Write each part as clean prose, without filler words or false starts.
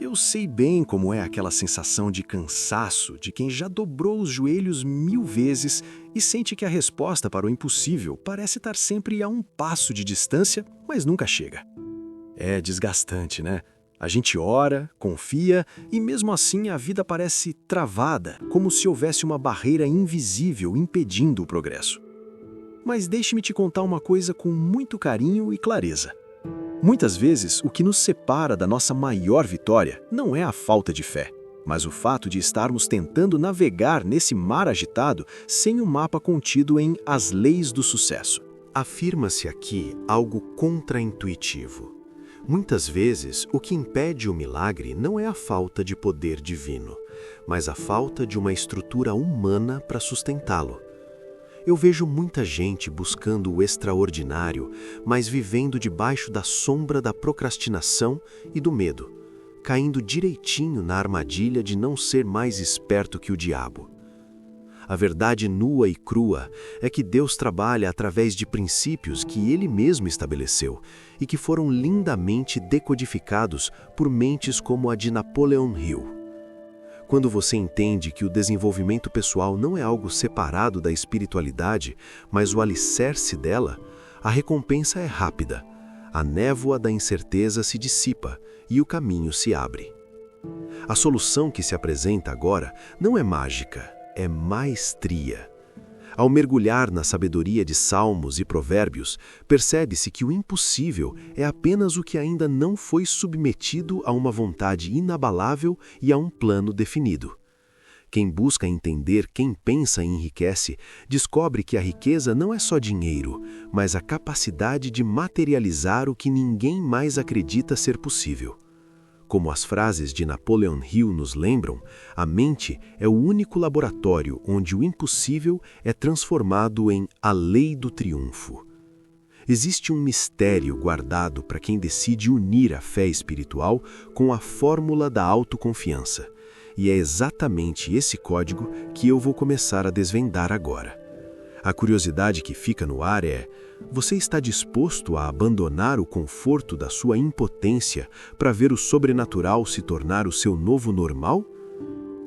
Eu sei bem como é aquela sensação de cansaço de quem já dobrou os joelhos 1000 vezes e sente que a resposta para o impossível parece estar sempre a um passo de distância, mas nunca chega. É desgastante, né? A gente ora, confia e mesmo assim a vida parece travada, como se houvesse uma barreira invisível impedindo o progresso. Mas deixe-me te contar uma coisa com muito carinho e clareza. Muitas vezes, o que nos separa da nossa maior vitória não é a falta de fé, mas o fato de estarmos tentando navegar nesse mar agitado sem um mapa contido em As Leis do Sucesso. Afirma-se aqui algo contraintuitivo. Muitas vezes, o que impede o milagre não é a falta de poder divino, mas a falta de uma estrutura humana para sustentá-lo. Eu vejo muita gente buscando o extraordinário, mas vivendo debaixo da sombra da procrastinação e do medo, caindo direitinho na armadilha de não ser mais esperto que o diabo. A verdade nua e crua é que Deus trabalha através de princípios que Ele mesmo estabeleceu e que foram lindamente decodificados por mentes como a de Napoleon Hill. Quando você entende que o desenvolvimento pessoal não é algo separado da espiritualidade, mas o alicerce dela, a recompensa é rápida, a névoa da incerteza se dissipa e o caminho se abre. A solução que se apresenta agora não é mágica, é maestria. Ao mergulhar na sabedoria de Salmos e Provérbios, percebe-se que o impossível é apenas o que ainda não foi submetido a uma vontade inabalável e a um plano definido. Quem busca entender quem pensa e enriquece, descobre que a riqueza não é só dinheiro, mas a capacidade de materializar o que ninguém mais acredita ser possível. Como as frases de Napoleon Hill nos lembram, a mente é o único laboratório onde o impossível é transformado em a lei do triunfo. Existe um mistério guardado para quem decide unir a fé espiritual com a fórmula da autoconfiança, e é exatamente esse código que eu vou começar a desvendar agora. A curiosidade que fica no ar é: você está disposto a abandonar o conforto da sua impotência para ver o sobrenatural se tornar o seu novo normal?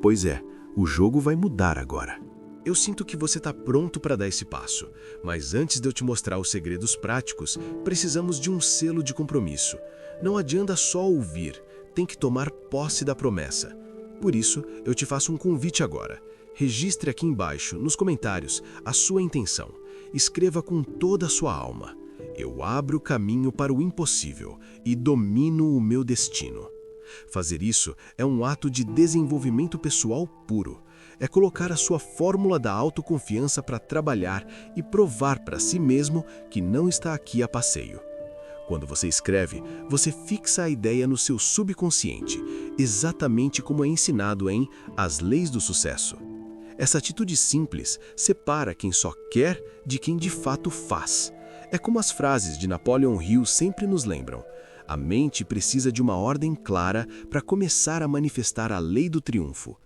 Pois é, o jogo vai mudar agora. Eu sinto que você está pronto para dar esse passo, mas antes de eu te mostrar os segredos práticos, precisamos de um selo de compromisso. Não adianta só ouvir, tem que tomar posse da promessa. Por isso, eu te faço um convite agora. Registre aqui embaixo, nos comentários, a sua intenção. Escreva com toda a sua alma: eu abro o caminho para o impossível e domino o meu destino. Fazer isso é um ato de desenvolvimento pessoal puro. É colocar a sua fórmula da autoconfiança para trabalhar e provar para si mesmo que não está aqui a passeio. Quando você escreve, você fixa a ideia no seu subconsciente, exatamente como é ensinado em As Leis do Sucesso. Essa atitude simples separa quem só quer de quem de fato faz. É como as frases de Napoleon Hill sempre nos lembram. A mente precisa de uma ordem clara para começar a manifestar a lei do triunfo.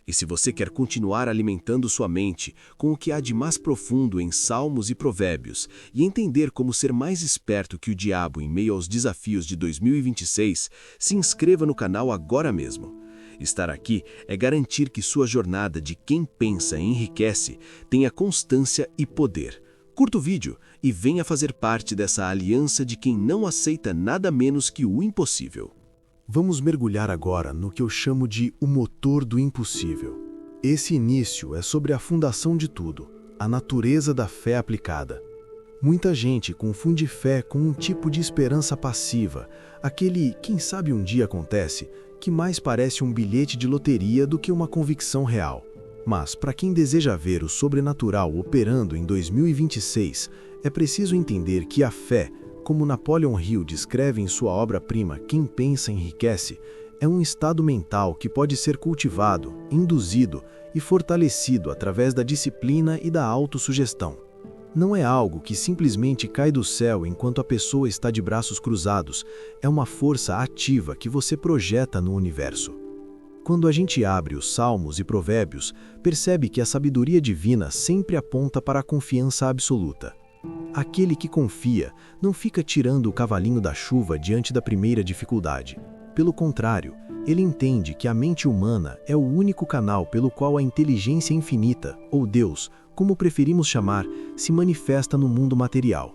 E se você quer continuar alimentando sua mente com o que há de mais profundo em Salmos e Provérbios e entender como ser mais esperto que o diabo em meio aos desafios de 2026, se inscreva no canal agora mesmo. Estar aqui é garantir que sua jornada de quem pensa e enriquece tenha constância e poder. Curta o vídeo e venha fazer parte dessa aliança de quem não aceita nada menos que o impossível. Vamos mergulhar agora no que eu chamo de o motor do impossível. Esse início é sobre a fundação de tudo, a natureza da fé aplicada. Muita gente confunde fé com um tipo de esperança passiva, aquele quem sabe um dia acontece, que mais parece um bilhete de loteria do que uma convicção real. Mas, para quem deseja ver o sobrenatural operando em 2026, é preciso entender que a fé, como Napoleon Hill descreve em sua obra-prima Quem Pensa Enriquece, é um estado mental que pode ser cultivado, induzido e fortalecido através da disciplina e da autossugestão. Não é algo que simplesmente cai do céu enquanto a pessoa está de braços cruzados, é uma força ativa que você projeta no universo. Quando a gente abre os Salmos e Provérbios, percebe que a sabedoria divina sempre aponta para a confiança absoluta. Aquele que confia não fica tirando o cavalinho da chuva diante da primeira dificuldade. Pelo contrário, Ele entende que a mente humana é o único canal pelo qual a inteligência infinita, ou Deus, como preferimos chamar, se manifesta no mundo material.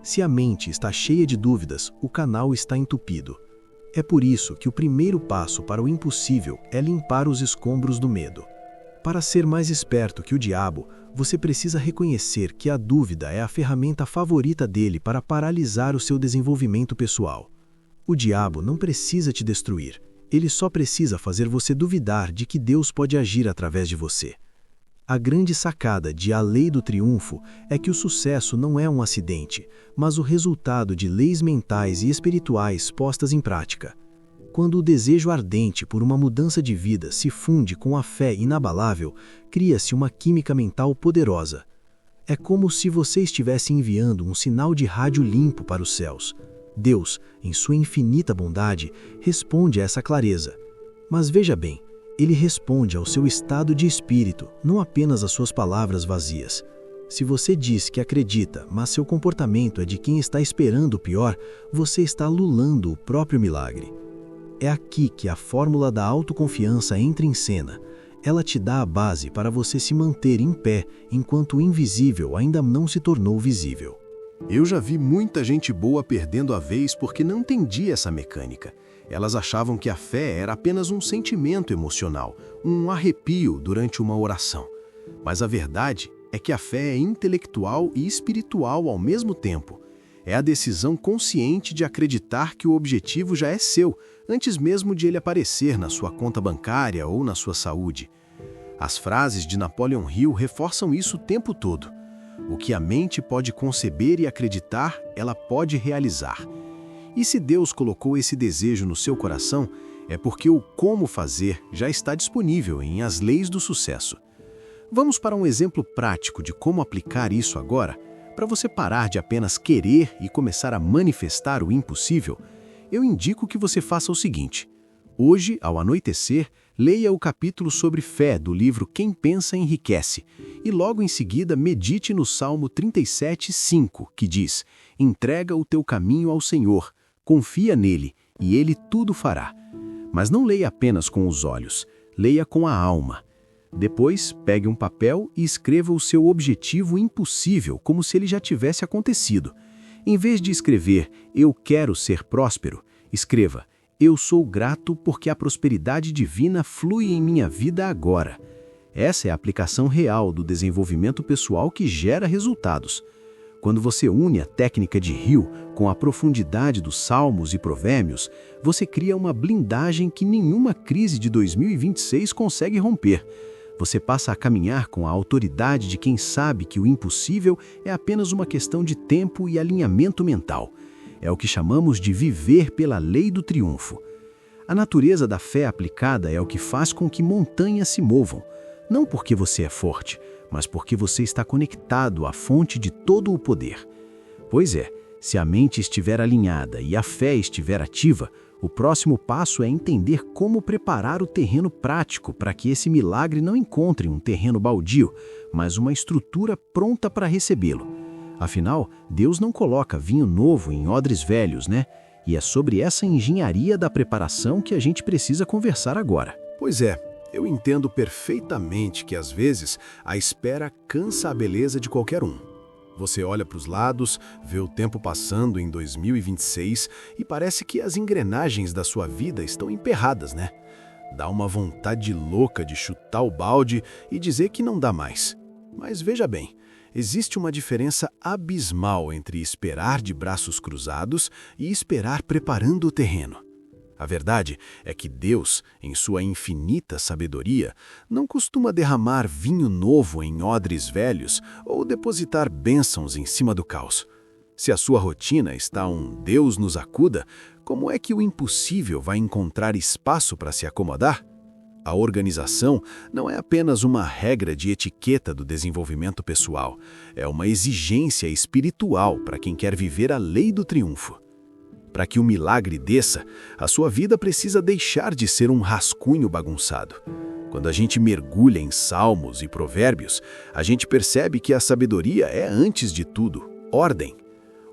Se a mente está cheia de dúvidas, o canal está entupido. É por isso que o primeiro passo para o impossível é limpar os escombros do medo. Para ser mais esperto que o diabo, você precisa reconhecer que a dúvida é a ferramenta favorita dele para paralisar o seu desenvolvimento pessoal. O diabo não precisa te destruir, ele só precisa fazer você duvidar de que Deus pode agir através de você. A grande sacada de A Lei do Triunfo é que o sucesso não é um acidente, mas o resultado de leis mentais e espirituais postas em prática. Quando o desejo ardente por uma mudança de vida se funde com a fé inabalável, cria-se uma química mental poderosa. É como se você estivesse enviando um sinal de rádio limpo para os céus. Deus, em sua infinita bondade, responde a essa clareza. Mas veja bem, ele responde ao seu estado de espírito, não apenas às suas palavras vazias. Se você diz que acredita, mas seu comportamento é de quem está esperando o pior, você está lulando o próprio milagre. É aqui que a fórmula da autoconfiança entra em cena. Ela te dá a base para você se manter em pé enquanto o invisível ainda não se tornou visível. Eu já vi muita gente boa perdendo a vez porque não entendia essa mecânica. Elas achavam que a fé era apenas um sentimento emocional, um arrepio durante uma oração. Mas a verdade é que a fé é intelectual e espiritual ao mesmo tempo. É a decisão consciente de acreditar que o objetivo já é seu, antes mesmo de ele aparecer na sua conta bancária ou na sua saúde. As frases de Napoleon Hill reforçam isso o tempo todo. O que a mente pode conceber e acreditar, ela pode realizar. E se Deus colocou esse desejo no seu coração, é porque o como fazer já está disponível em As Leis do Sucesso. Vamos para um exemplo prático de como aplicar isso agora? Para você parar de apenas querer e começar a manifestar o impossível, eu indico que você faça o seguinte. Hoje, ao anoitecer, leia o capítulo sobre fé do livro Quem Pensa Enriquece e logo em seguida medite no Salmo 37:5, que diz: entrega o teu caminho ao Senhor, confia nele e ele tudo fará. Mas não leia apenas com os olhos, leia com a alma. Depois, pegue um papel e escreva o seu objetivo impossível como se ele já tivesse acontecido. Em vez de escrever, eu quero ser próspero, escreva, eu sou grato porque a prosperidade divina flui em minha vida agora. Essa é a aplicação real do desenvolvimento pessoal que gera resultados. Quando você une a técnica de Hill com a profundidade dos Salmos e Provérbios, você cria uma blindagem que nenhuma crise de 2026 consegue romper. Você passa a caminhar com a autoridade de quem sabe que o impossível é apenas uma questão de tempo e alinhamento mental. É o que chamamos de viver pela lei do triunfo. A natureza da fé aplicada é o que faz com que montanhas se movam, não porque você é forte, mas porque você está conectado à fonte de todo o poder. Pois é, se a mente estiver alinhada e a fé estiver ativa, o próximo passo é entender como preparar o terreno prático para que esse milagre não encontre um terreno baldio, mas uma estrutura pronta para recebê-lo. Afinal, Deus não coloca vinho novo em odres velhos, né? E é sobre essa engenharia da preparação que a gente precisa conversar agora. Pois é, eu entendo perfeitamente que às vezes a espera cansa a beleza de qualquer um. Você olha para os lados, vê o tempo passando em 2026 e parece que as engrenagens da sua vida estão emperradas, né? Dá uma vontade louca de chutar o balde e dizer que não dá mais. Mas veja bem, existe uma diferença abismal entre esperar de braços cruzados e esperar preparando o terreno. A verdade é que Deus, em sua infinita sabedoria, não costuma derramar vinho novo em odres velhos ou depositar bênçãos em cima do caos. Se a sua rotina está um Deus nos acuda, como é que o impossível vai encontrar espaço para se acomodar? A organização não é apenas uma regra de etiqueta do desenvolvimento pessoal, é uma exigência espiritual para quem quer viver a lei do triunfo. Para que o milagre desça, a sua vida precisa deixar de ser um rascunho bagunçado. Quando a gente mergulha em Salmos e Provérbios, a gente percebe que a sabedoria é, antes de tudo, ordem.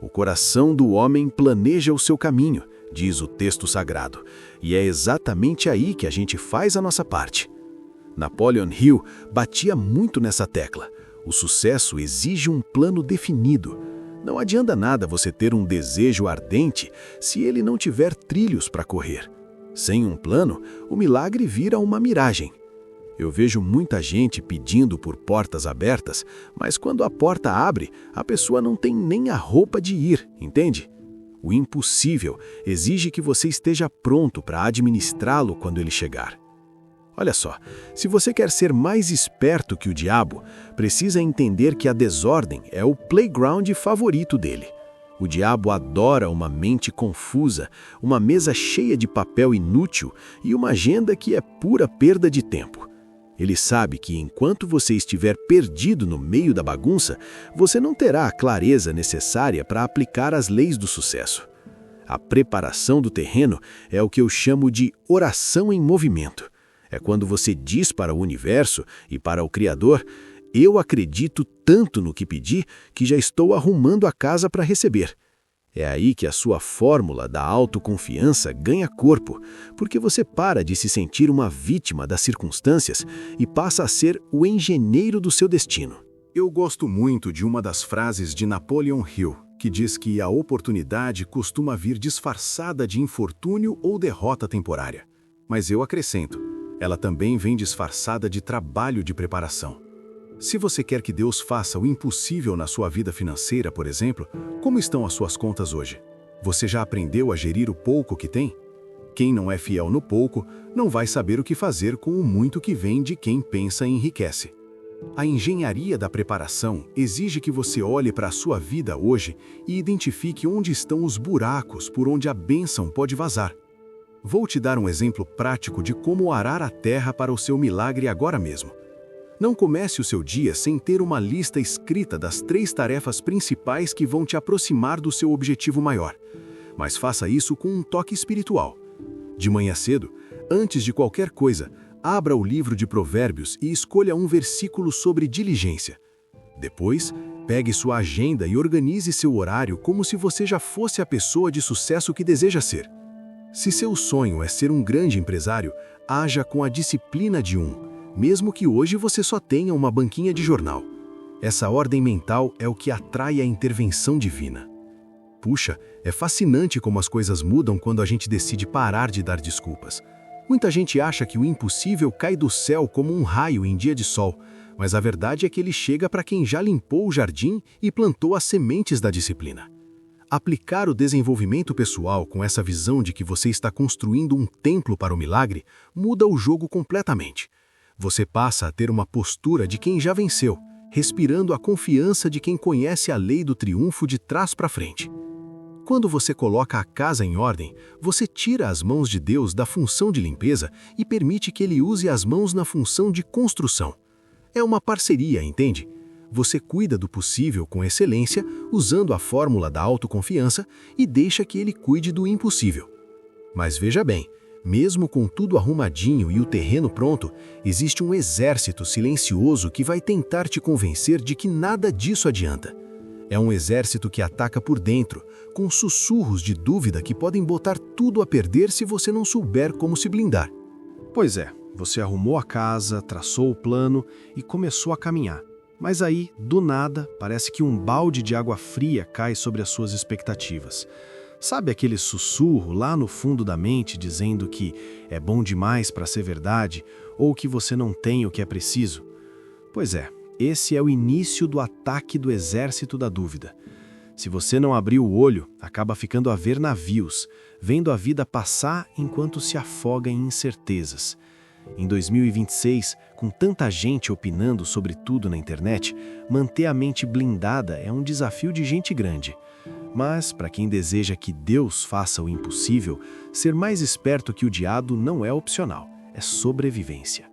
O coração do homem planeja o seu caminho, diz o texto sagrado, e é exatamente aí que a gente faz a nossa parte. Napoleon Hill batia muito nessa tecla. O sucesso exige um plano definido. Não adianta nada você ter um desejo ardente se ele não tiver trilhos para correr. Sem um plano, o milagre vira uma miragem. Eu vejo muita gente pedindo por portas abertas, mas quando a porta abre, a pessoa não tem nem a roupa de ir, entende? O impossível exige que você esteja pronto para administrá-lo quando ele chegar. Olha só, se você quer ser mais esperto que o diabo, precisa entender que a desordem é o playground favorito dele. O diabo adora uma mente confusa, uma mesa cheia de papel inútil e uma agenda que é pura perda de tempo. Ele sabe que enquanto você estiver perdido no meio da bagunça, você não terá a clareza necessária para aplicar as leis do sucesso. A preparação do terreno é o que eu chamo de oração em movimento. É quando você diz para o universo e para o Criador: eu acredito tanto no que pedi que já estou arrumando a casa para receber. É aí que a sua fórmula da autoconfiança ganha corpo, porque você para de se sentir uma vítima das circunstâncias e passa a ser o engenheiro do seu destino. Eu gosto muito de uma das frases de Napoleon Hill, que diz que a oportunidade costuma vir disfarçada de infortúnio ou derrota temporária. Mas eu acrescento, ela também vem disfarçada de trabalho de preparação. Se você quer que Deus faça o impossível na sua vida financeira, por exemplo, como estão as suas contas hoje? Você já aprendeu a gerir o pouco que tem? Quem não é fiel no pouco, não vai saber o que fazer com o muito que vem de quem pensa e enriquece. A engenharia da preparação exige que você olhe para a sua vida hoje e identifique onde estão os buracos por onde a bênção pode vazar. Vou te dar um exemplo prático de como arar a terra para o seu milagre agora mesmo. Não comece o seu dia sem ter uma lista escrita das 3 tarefas principais que vão te aproximar do seu objetivo maior. Mas faça isso com um toque espiritual. De manhã cedo, antes de qualquer coisa, abra o livro de Provérbios e escolha um versículo sobre diligência. Depois, pegue sua agenda e organize seu horário como se você já fosse a pessoa de sucesso que deseja ser. Se seu sonho é ser um grande empresário, haja com a disciplina de mesmo que hoje você só tenha uma banquinha de jornal. Essa ordem mental é o que atrai a intervenção divina. Puxa, é fascinante como as coisas mudam quando a gente decide parar de dar desculpas. Muita gente acha que o impossível cai do céu como um raio em dia de sol, mas a verdade é que ele chega para quem já limpou o jardim e plantou as sementes da disciplina. Aplicar o desenvolvimento pessoal com essa visão de que você está construindo um templo para o milagre muda o jogo completamente. Você passa a ter uma postura de quem já venceu, respirando a confiança de quem conhece a lei do triunfo de trás para frente. Quando você coloca a casa em ordem, você tira as mãos de Deus da função de limpeza e permite que Ele use as mãos na função de construção. É uma parceria, entende? Você cuida do possível com excelência, usando a fórmula da autoconfiança e deixa que Ele cuide do impossível. Mas veja bem, mesmo com tudo arrumadinho e o terreno pronto, existe um exército silencioso que vai tentar te convencer de que nada disso adianta. É um exército que ataca por dentro, com sussurros de dúvida que podem botar tudo a perder se você não souber como se blindar. Pois é, você arrumou a casa, traçou o plano e começou a caminhar. Mas aí, do nada, parece que um balde de água fria cai sobre as suas expectativas. Sabe aquele sussurro lá no fundo da mente dizendo que é bom demais para ser verdade ou que você não tem o que é preciso? Pois é, esse é o início do ataque do exército da dúvida. Se você não abrir o olho, acaba ficando a ver navios, vendo a vida passar enquanto se afoga em incertezas. Em 2026, com tanta gente opinando sobre tudo na internet, manter a mente blindada é um desafio de gente grande. Mas, para quem deseja que Deus faça o impossível, ser mais esperto que o diabo não é opcional, é sobrevivência.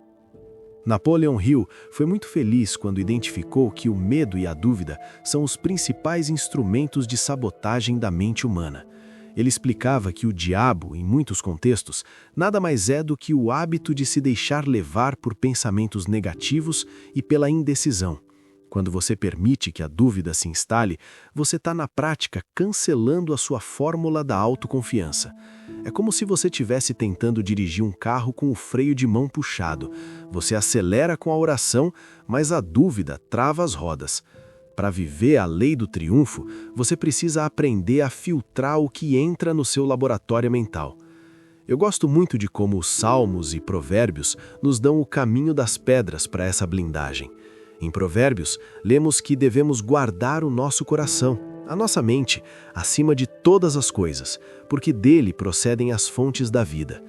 Napoleon Hill foi muito feliz quando identificou que o medo e a dúvida são os principais instrumentos de sabotagem da mente humana. Ele explicava que o diabo, em muitos contextos, nada mais é do que o hábito de se deixar levar por pensamentos negativos e pela indecisão. Quando você permite que a dúvida se instale, você está na prática cancelando a sua fórmula da autoconfiança. É como se você estivesse tentando dirigir um carro com o freio de mão puxado. Você acelera com a oração, mas a dúvida trava as rodas. Para viver a lei do triunfo, você precisa aprender a filtrar o que entra no seu laboratório mental. Eu gosto muito de como os Salmos e Provérbios nos dão o caminho das pedras para essa blindagem. Em Provérbios, lemos que devemos guardar o nosso coração, a nossa mente, acima de todas as coisas, porque dele procedem as fontes da vida.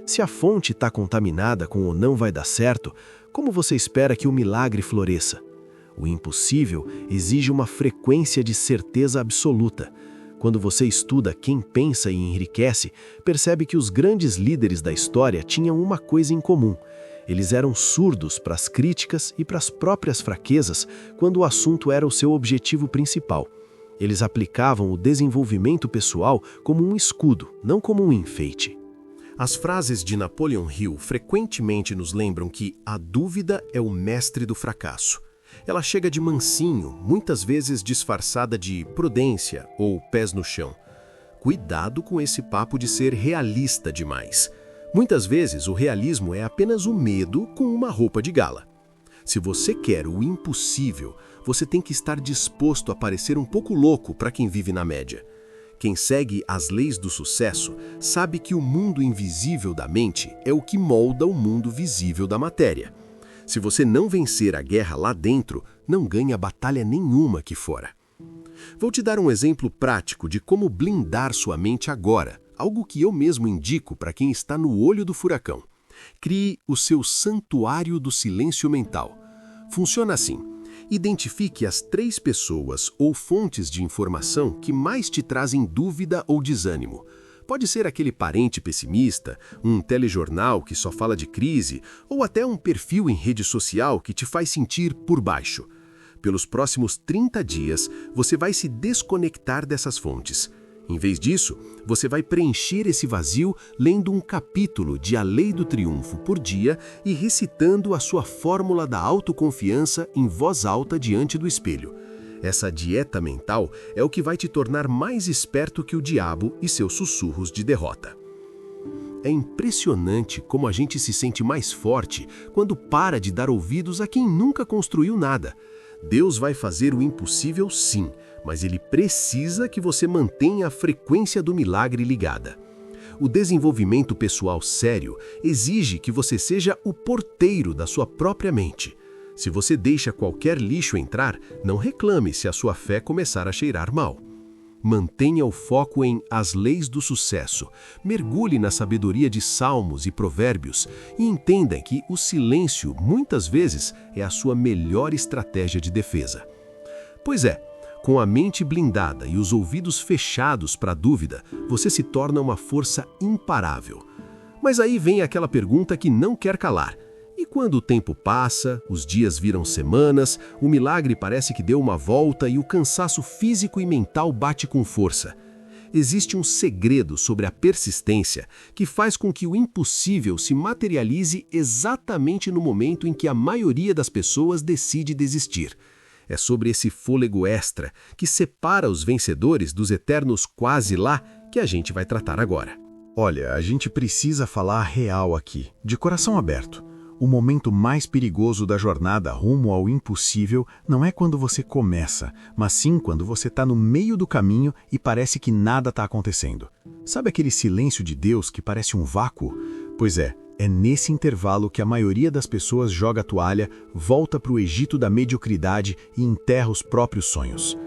Se a fonte está contaminada com o não vai dar certo, como você espera que o milagre floresça? O impossível exige uma frequência de certeza absoluta. Quando você estuda quem pensa e enriquece, percebe que os grandes líderes da história tinham uma coisa em comum. Eles eram surdos para as críticas e para as próprias fraquezas quando o assunto era o seu objetivo principal. Eles aplicavam o desenvolvimento pessoal como um escudo, não como um enfeite. As frases de Napoleon Hill frequentemente nos lembram que a dúvida é o mestre do fracasso. Ela chega de mansinho, muitas vezes disfarçada de prudência ou pés no chão. Cuidado com esse papo de ser realista demais. Muitas vezes o realismo é apenas o medo com uma roupa de gala. Se você quer o impossível, você tem que estar disposto a parecer um pouco louco para quem vive na média. Quem segue as leis do sucesso sabe que o mundo invisível da mente é o que molda o mundo visível da matéria. Se você não vencer a guerra lá dentro, não ganha batalha nenhuma aqui fora. Vou te dar um exemplo prático de como blindar sua mente agora, algo que eu mesmo indico para quem está no olho do furacão. Crie o seu santuário do silêncio mental. Funciona assim. Identifique as 3 pessoas ou fontes de informação que mais te trazem dúvida ou desânimo. Pode ser aquele parente pessimista, um telejornal que só fala de crise, ou até um perfil em rede social que te faz sentir por baixo. Pelos próximos 30 dias, você vai se desconectar dessas fontes. Em vez disso, você vai preencher esse vazio lendo um capítulo de A Lei do Triunfo por dia e recitando a sua fórmula da autoconfiança em voz alta diante do espelho. Essa dieta mental é o que vai te tornar mais esperto que o diabo e seus sussurros de derrota. É impressionante como a gente se sente mais forte quando para de dar ouvidos a quem nunca construiu nada. Deus vai fazer o impossível sim, mas ele precisa que você mantenha a frequência do milagre ligada. O desenvolvimento pessoal sério exige que você seja o porteiro da sua própria mente. Se você deixa qualquer lixo entrar, não reclame se a sua fé começar a cheirar mal. Mantenha o foco em As Leis do Sucesso, mergulhe na sabedoria de Salmos e Provérbios e entenda que o silêncio, muitas vezes, é a sua melhor estratégia de defesa. Pois é, com a mente blindada e os ouvidos fechados para a dúvida, você se torna uma força imparável. Mas aí vem aquela pergunta que não quer calar. E quando o tempo passa, os dias viram semanas, o milagre parece que deu uma volta e o cansaço físico e mental bate com força. Existe um segredo sobre a persistência que faz com que o impossível se materialize exatamente no momento em que a maioria das pessoas decide desistir. É sobre esse fôlego extra que separa os vencedores dos eternos quase lá que a gente vai tratar agora. Olha, a gente precisa falar real aqui, de coração aberto. O momento mais perigoso da jornada rumo ao impossível não é quando você começa, mas sim quando você está no meio do caminho e parece que nada está acontecendo. Sabe aquele silêncio de Deus que parece um vácuo? Pois é nesse intervalo que a maioria das pessoas joga a toalha, volta para o Egito da mediocridade e enterra os próprios sonhos.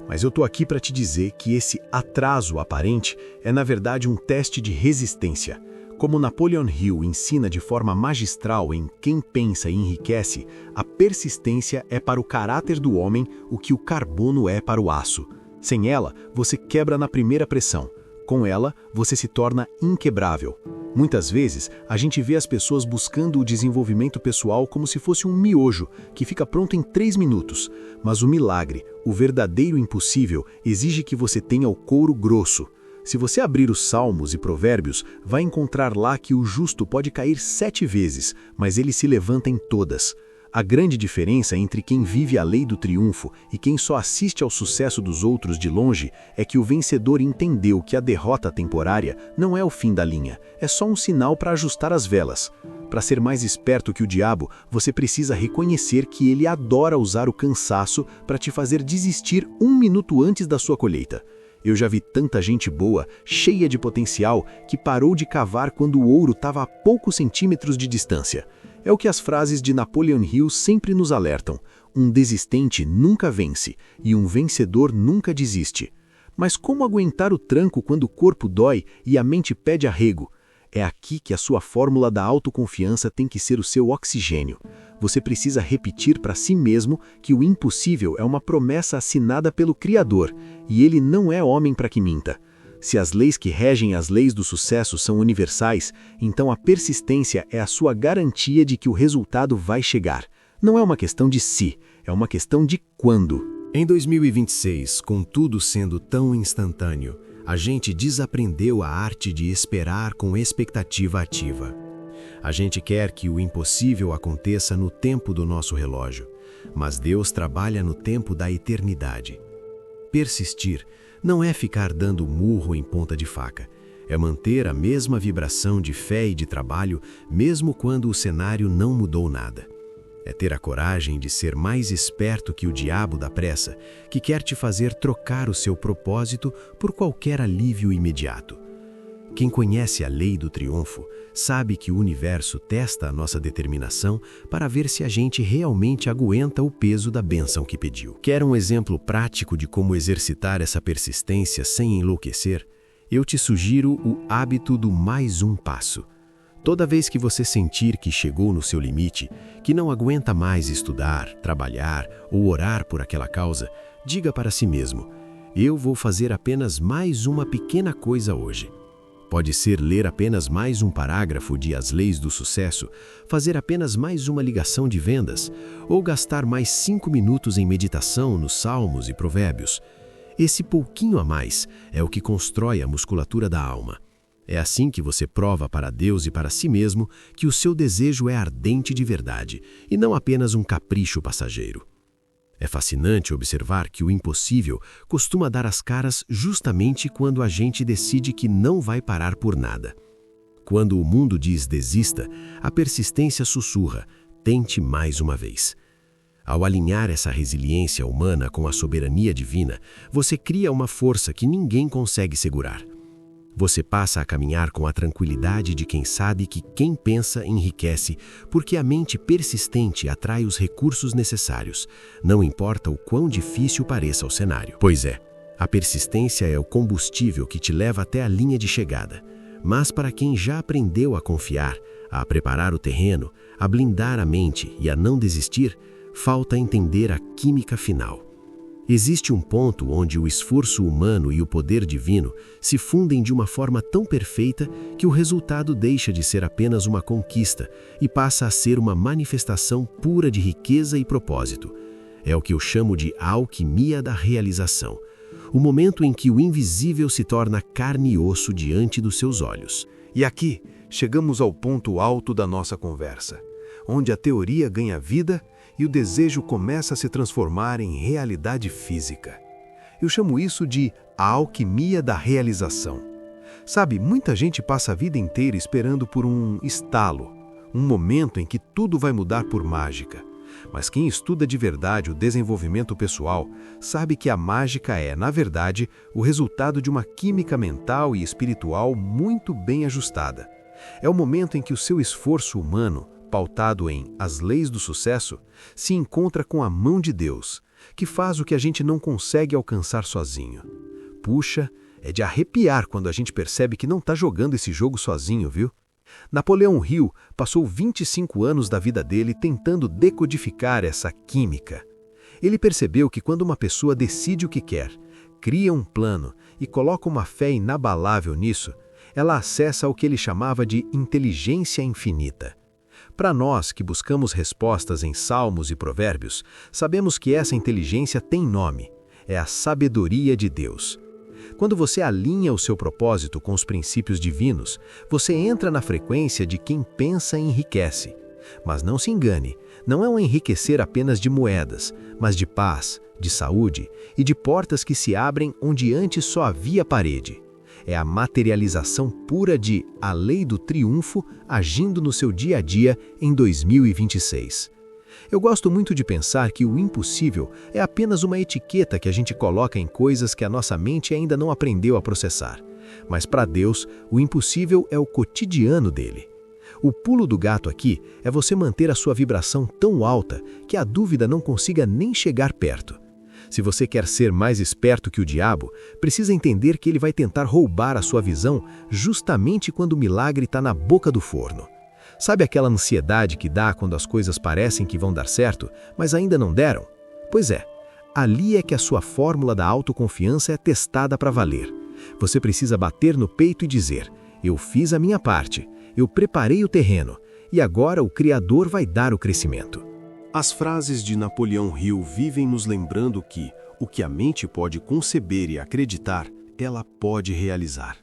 Mas eu tô aqui para te dizer que esse atraso aparente é na verdade um teste de resistência. Como Napoleon Hill ensina de forma magistral em Quem Pensa e Enriquece, a persistência é para o caráter do homem o que o carbono é para o aço. Sem ela, você quebra na primeira pressão. Com ela, você se torna inquebrável. Muitas vezes, a gente vê as pessoas buscando o desenvolvimento pessoal como se fosse um miojo, que fica pronto em 3 minutos. Mas o milagre, o verdadeiro impossível, exige que você tenha o couro grosso. Se você abrir os Salmos e Provérbios, vai encontrar lá que o justo pode cair 7 vezes, mas ele se levanta em todas. A grande diferença entre quem vive a lei do triunfo e quem só assiste ao sucesso dos outros de longe é que o vencedor entendeu que a derrota temporária não é o fim da linha, é só um sinal para ajustar as velas. Para ser mais esperto que o diabo, você precisa reconhecer que ele adora usar o cansaço para te fazer desistir 1 minuto antes da sua colheita. Eu já vi tanta gente boa, cheia de potencial, que parou de cavar quando o ouro estava a poucos centímetros de distância. É o que as frases de Napoleon Hill sempre nos alertam. Um desistente nunca vence e um vencedor nunca desiste. Mas como aguentar o tranco quando o corpo dói e a mente pede arrego? É aqui que a sua fórmula da autoconfiança tem que ser o seu oxigênio. Você precisa repetir para si mesmo que o impossível é uma promessa assinada pelo Criador, e ele não é homem para que minta. Se as leis que regem as leis do sucesso são universais, então a persistência é a sua garantia de que o resultado vai chegar. Não é uma questão de se, é uma questão de quando. Em 2026, com tudo sendo tão instantâneo, a gente desaprendeu a arte de esperar com expectativa ativa. A gente quer que o impossível aconteça no tempo do nosso relógio, mas Deus trabalha no tempo da eternidade. Persistir não é ficar dando murro em ponta de faca, é manter a mesma vibração de fé e de trabalho, mesmo quando o cenário não mudou nada. É ter a coragem de ser mais esperto que o diabo da pressa, que quer te fazer trocar o seu propósito por qualquer alívio imediato. Quem conhece a lei do triunfo sabe que o universo testa a nossa determinação para ver se a gente realmente aguenta o peso da bênção que pediu. Quer um exemplo prático de como exercitar essa persistência sem enlouquecer? Eu te sugiro o hábito do mais um passo. Toda vez que você sentir que chegou no seu limite, que não aguenta mais estudar, trabalhar ou orar por aquela causa, diga para si mesmo: eu vou fazer apenas mais uma pequena coisa hoje. Pode ser ler apenas mais um parágrafo de As Leis do Sucesso, fazer apenas mais uma ligação de vendas, ou gastar mais 5 minutos em meditação nos Salmos e Provérbios. Esse pouquinho a mais é o que constrói a musculatura da alma. É assim que você prova para Deus e para si mesmo que o seu desejo é ardente de verdade e não apenas um capricho passageiro. É fascinante observar que o impossível costuma dar as caras justamente quando a gente decide que não vai parar por nada. Quando o mundo diz desista, a persistência sussurra: tente mais uma vez. Ao alinhar essa resiliência humana com a soberania divina, você cria uma força que ninguém consegue segurar. Você passa a caminhar com a tranquilidade de quem sabe que quem pensa enriquece, porque a mente persistente atrai os recursos necessários, não importa o quão difícil pareça o cenário. Pois é, a persistência é o combustível que te leva até a linha de chegada. Mas para quem já aprendeu a confiar, a preparar o terreno, a blindar a mente e a não desistir, falta entender a química final. Existe um ponto onde o esforço humano e o poder divino se fundem de uma forma tão perfeita que o resultado deixa de ser apenas uma conquista e passa a ser uma manifestação pura de riqueza e propósito. É o que eu chamo de alquimia da realização, o momento em que o invisível se torna carne e osso diante dos seus olhos. E aqui chegamos ao ponto alto da nossa conversa, onde a teoria ganha vida e o desejo começa a se transformar em realidade física. Eu chamo isso de a alquimia da realização. Sabe, muita gente passa a vida inteira esperando por um estalo, um momento em que tudo vai mudar por mágica. Mas quem estuda de verdade o desenvolvimento pessoal sabe que a mágica é, na verdade, o resultado de uma química mental e espiritual muito bem ajustada. É o momento em que o seu esforço humano, pautado em As Leis do Sucesso, se encontra com a mão de Deus, que faz o que a gente não consegue alcançar sozinho. Puxa, é de arrepiar quando a gente percebe que não está jogando esse jogo sozinho, viu? Napoleon Hill passou 25 anos da vida dele tentando decodificar essa química. Ele percebeu que quando uma pessoa decide o que quer, cria um plano e coloca uma fé inabalável nisso, ela acessa o que ele chamava de inteligência infinita. Para nós que buscamos respostas em Salmos e Provérbios, sabemos que essa inteligência tem nome, é a sabedoria de Deus. Quando você alinha o seu propósito com os princípios divinos, você entra na frequência de quem pensa e enriquece. Mas não se engane, não é um enriquecer apenas de moedas, mas de paz, de saúde e de portas que se abrem onde antes só havia parede. É a materialização pura de a lei do triunfo agindo no seu dia a dia em 2026. Eu gosto muito de pensar que o impossível é apenas uma etiqueta que a gente coloca em coisas que a nossa mente ainda não aprendeu a processar. Mas para Deus, o impossível é o cotidiano dele. O pulo do gato aqui é você manter a sua vibração tão alta que a dúvida não consiga nem chegar perto. Se você quer ser mais esperto que o diabo, precisa entender que ele vai tentar roubar a sua visão justamente quando o milagre está na boca do forno. Sabe aquela ansiedade que dá quando as coisas parecem que vão dar certo, mas ainda não deram? Pois é, ali é que a sua fórmula da autoconfiança é testada para valer. Você precisa bater no peito e dizer: eu fiz a minha parte, eu preparei o terreno, e agora o Criador vai dar o crescimento. As frases de Napoleão Hill vivem nos lembrando que o que a mente pode conceber e acreditar, ela pode realizar.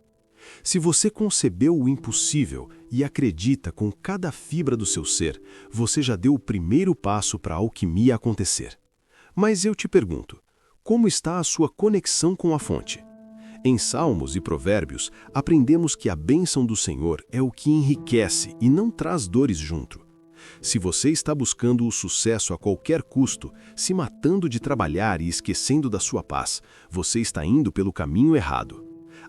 Se você concebeu o impossível e acredita com cada fibra do seu ser, você já deu o primeiro passo para a alquimia acontecer. Mas eu te pergunto, como está a sua conexão com a fonte? Em Salmos e Provérbios, aprendemos que a bênção do Senhor é o que enriquece e não traz dores junto. Se você está buscando o sucesso a qualquer custo, se matando de trabalhar e esquecendo da sua paz, você está indo pelo caminho errado.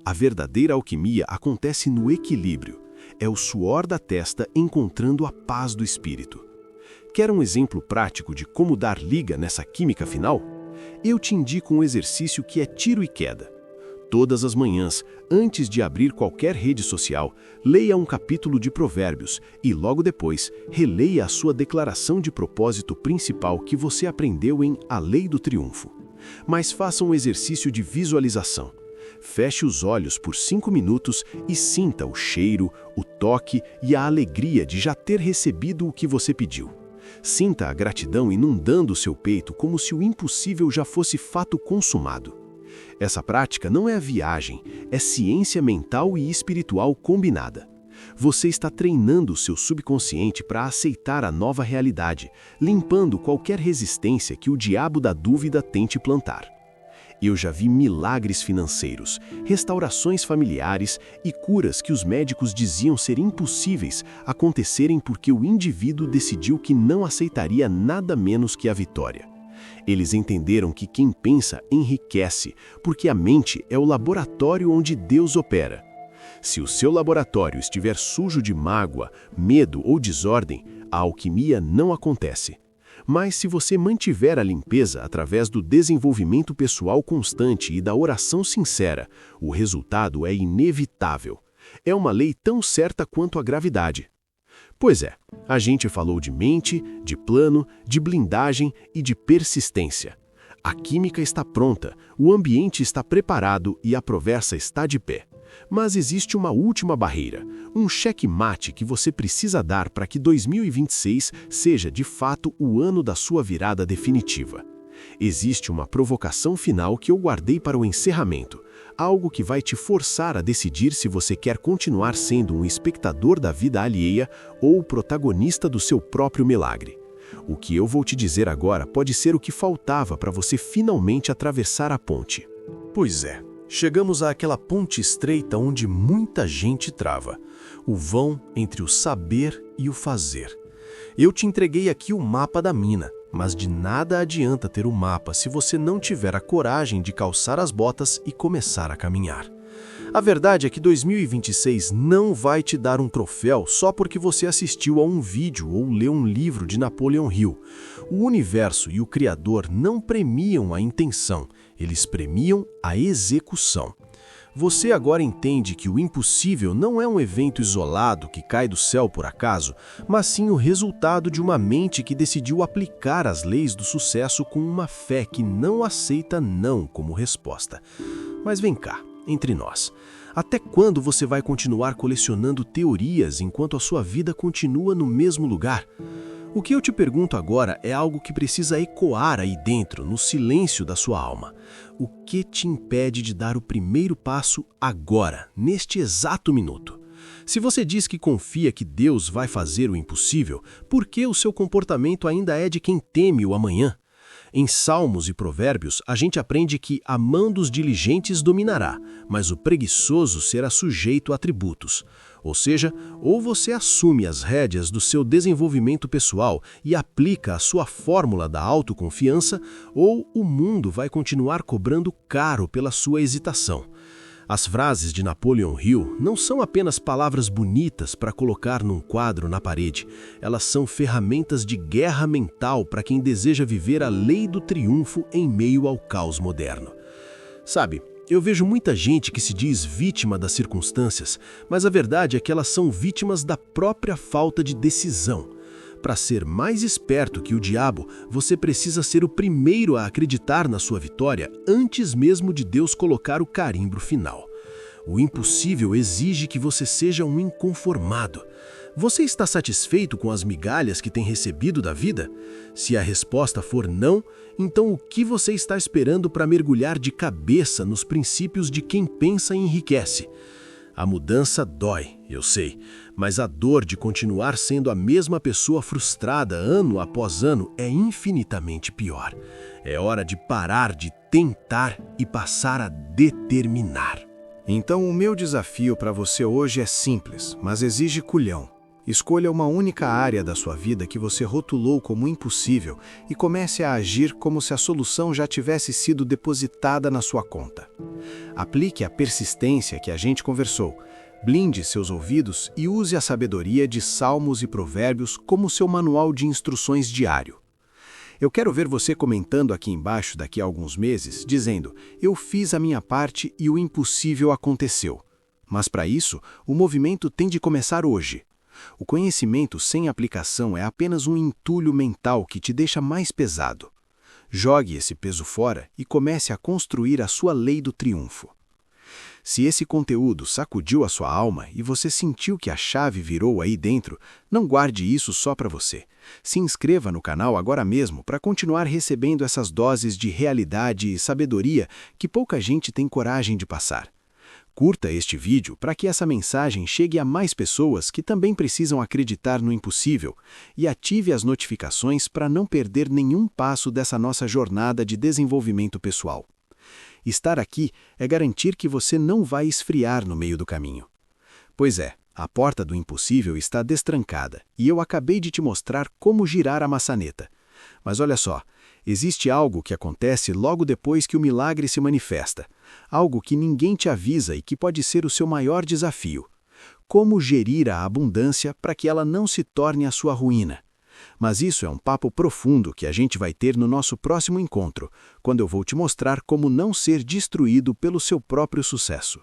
A verdadeira alquimia acontece no equilíbrio. É o suor da testa encontrando a paz do espírito. Quer um exemplo prático de como dar liga nessa química final? Eu te indico um exercício que é tiro e queda. Todas as manhãs, antes de abrir qualquer rede social, leia um capítulo de Provérbios e, logo depois, releia a sua declaração de propósito principal que você aprendeu em A Lei do Triunfo. Mas faça um exercício de visualização. Feche os olhos por 5 minutos e sinta o cheiro, o toque e a alegria de já ter recebido o que você pediu. Sinta a gratidão inundando o seu peito como se o impossível já fosse fato consumado. Essa prática não é viagem, é ciência mental e espiritual combinada. Você está treinando o seu subconsciente para aceitar a nova realidade, limpando qualquer resistência que o diabo da dúvida tente plantar. Eu já vi milagres financeiros, restaurações familiares e curas que os médicos diziam ser impossíveis acontecerem porque o indivíduo decidiu que não aceitaria nada menos que a vitória. Eles entenderam que quem pensa enriquece, porque a mente é o laboratório onde Deus opera. Se o seu laboratório estiver sujo de mágoa, medo ou desordem, a alquimia não acontece. Mas se você mantiver a limpeza através do desenvolvimento pessoal constante e da oração sincera, o resultado é inevitável. É uma lei tão certa quanto a gravidade. Pois é, a gente falou de mente, de plano, de blindagem e de persistência. A química está pronta, o ambiente está preparado e a promessa está de pé. Mas existe uma última barreira, um checkmate que você precisa dar para que 2026 seja de fato o ano da sua virada definitiva. Existe uma provocação final que eu guardei para o encerramento, algo que vai te forçar a decidir se você quer continuar sendo um espectador da vida alheia ou o protagonista do seu próprio milagre. O que eu vou te dizer agora pode ser o que faltava para você finalmente atravessar a ponte. Pois é. Chegamos àquela ponte estreita onde muita gente trava, o vão entre o saber e o fazer. Eu te entreguei aqui o mapa da mina, mas de nada adianta ter o mapa se você não tiver a coragem de calçar as botas e começar a caminhar. A verdade é que 2026 não vai te dar um troféu só porque você assistiu a um vídeo ou leu um livro de Napoleão Hill. O universo e o Criador não premiam a intenção, eles premiam a execução. Você agora entende que o impossível não é um evento isolado que cai do céu por acaso, mas sim o resultado de uma mente que decidiu aplicar as leis do sucesso com uma fé que não aceita não como resposta. Mas vem cá, entre nós. Até quando você vai continuar colecionando teorias enquanto a sua vida continua no mesmo lugar? O que eu te pergunto agora é algo que precisa ecoar aí dentro, no silêncio da sua alma. O que te impede de dar o primeiro passo agora, neste exato minuto? Se você diz que confia que Deus vai fazer o impossível, por que o seu comportamento ainda é de quem teme o amanhã? Em Salmos e Provérbios, a gente aprende que a mão dos diligentes dominará, mas o preguiçoso será sujeito a tributos. Ou seja, ou você assume as rédeas do seu desenvolvimento pessoal e aplica a sua fórmula da autoconfiança, ou o mundo vai continuar cobrando caro pela sua hesitação. As frases de Napoleon Hill não são apenas palavras bonitas para colocar num quadro na parede. Elas são ferramentas de guerra mental para quem deseja viver a lei do triunfo em meio ao caos moderno. Sabe, eu vejo muita gente que se diz vítima das circunstâncias, mas a verdade é que elas são vítimas da própria falta de decisão. Para ser mais esperto que o diabo, você precisa ser o primeiro a acreditar na sua vitória antes mesmo de Deus colocar o carimbo final. O impossível exige que você seja um inconformado. Você está satisfeito com as migalhas que tem recebido da vida? Se a resposta for não, então o que você está esperando para mergulhar de cabeça nos princípios de quem pensa e enriquece? A mudança dói, eu sei, mas a dor de continuar sendo a mesma pessoa frustrada ano após ano é infinitamente pior. É hora de parar de tentar e passar a determinar. Então o meu desafio para você hoje é simples, mas exige culhão. Escolha uma única área da sua vida que você rotulou como impossível e comece a agir como se a solução já tivesse sido depositada na sua conta. Aplique a persistência que a gente conversou. Blinde seus ouvidos e use a sabedoria de Salmos e Provérbios como seu manual de instruções diário. Eu quero ver você comentando aqui embaixo daqui a alguns meses, dizendo: eu fiz a minha parte e o impossível aconteceu. Mas para isso, o movimento tem de começar hoje. O conhecimento sem aplicação é apenas um entulho mental que te deixa mais pesado. Jogue esse peso fora e comece a construir a sua lei do triunfo. Se esse conteúdo sacudiu a sua alma e você sentiu que a chave virou aí dentro, não guarde isso só para você. Se inscreva no canal agora mesmo para continuar recebendo essas doses de realidade e sabedoria que pouca gente tem coragem de passar. Curta este vídeo para que essa mensagem chegue a mais pessoas que também precisam acreditar no impossível e ative as notificações para não perder nenhum passo dessa nossa jornada de desenvolvimento pessoal. Estar aqui é garantir que você não vai esfriar no meio do caminho. Pois é, a porta do impossível está destrancada e eu acabei de te mostrar como girar a maçaneta. Mas olha só, existe algo que acontece logo depois que o milagre se manifesta. Algo que ninguém te avisa e que pode ser o seu maior desafio. Como gerir a abundância para que ela não se torne a sua ruína? Mas isso é um papo profundo que a gente vai ter no nosso próximo encontro, quando eu vou te mostrar como não ser destruído pelo seu próprio sucesso.